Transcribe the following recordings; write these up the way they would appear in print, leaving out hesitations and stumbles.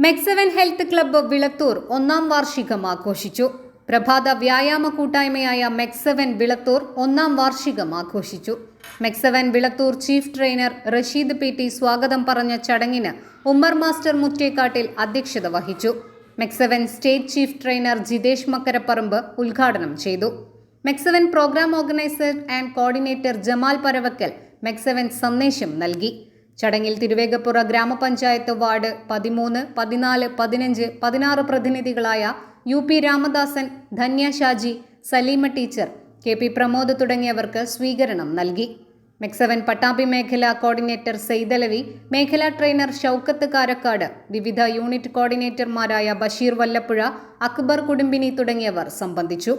MEC7 health club Vilathur ഒന്നാം വാർഷികം ആഘോഷിച്ചു. പ്രഭാത വ്യായാമ കൂട്ടായ്മയായ മെക്സെവൻ വിളത്തൂർ ഒന്നാം വാർഷികം ആഘോഷിച്ചു. MEC seven Vilathur chief trainer Rasheed PT സ്വാഗതം പറഞ്ഞ ചടങ്ങിന് ഉമ്മർ മാസ്റ്റർ മുറ്റേക്കാട്ടിൽ അധ്യക്ഷത വഹിച്ചു. MEC seven state chief trainer Jithesh Makkaraparamba ഉദ്ഘാടനം ചെയ്തു. MEC seven program organiser and coordinator Jamal Paravakkal MEC seven സന്ദേശം നൽകി. ചടങ്ങിൽ തിരുവേഗപ്പുറ ഗ്രാമപഞ്ചായത്ത് വാർഡ് 13, 14, 15, 16 പ്രതിനിധികളായ UP Ramadasan, Dhanya Shaji, Saleema teacher, KP Pramod തുടങ്ങിയവർക്ക് സ്വീകരണം നൽകി. മെക്സെവൻ പട്ടാമ്പി മേഖലാ കോർഡിനേറ്റർ സെയ്തലവി, മേഖലാ ട്രെയിനർ ഷൗക്കത്ത് കാരക്കാട്, വിവിധ യൂണിറ്റ് കോർഡിനേറ്റർമാരായ ബഷീർ വല്ലപ്പുഴ, അക്ബർ കുടുംബിനി തുടങ്ങിയവർ സംബന്ധിച്ചു.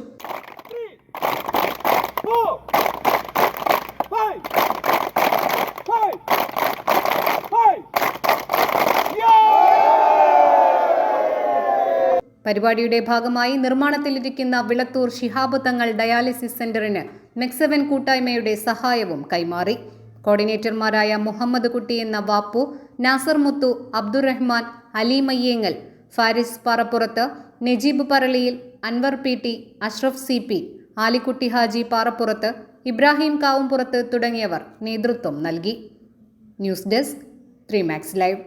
പരിപാടിയുടെ ഭാഗമായി നിർമ്മാണത്തിലിരിക്കുന്ന വിളത്തൂർ ശിഹാബ് തങ്ങൾ ഡയാലിസിസ് സെന്ററിന് മെക്സെവൻ കൂട്ടായ്മയുടെ സഹായവും കൈമാറി. കോർഡിനേറ്റർമാരായ മുഹമ്മദ് കുട്ടി എന്ന വാപ്പു, നാസർ മുത്തു, അബ്ദുറഹ്മാൻ, അലി മയ്യേങ്ങൽ, ഫാരിസ് പാറപ്പുറത്ത്, നജീബ് പറളിയിൽ, അൻവർ PT, അഷ്റഫ് CP, ആലിക്കുട്ടി ഹാജി പാറപ്പുറത്ത്, ഇബ്രാഹിം കാവുംപുറത്ത് തുടങ്ങിയവർ നേതൃത്വം നൽകി. News desk 3 Max Live.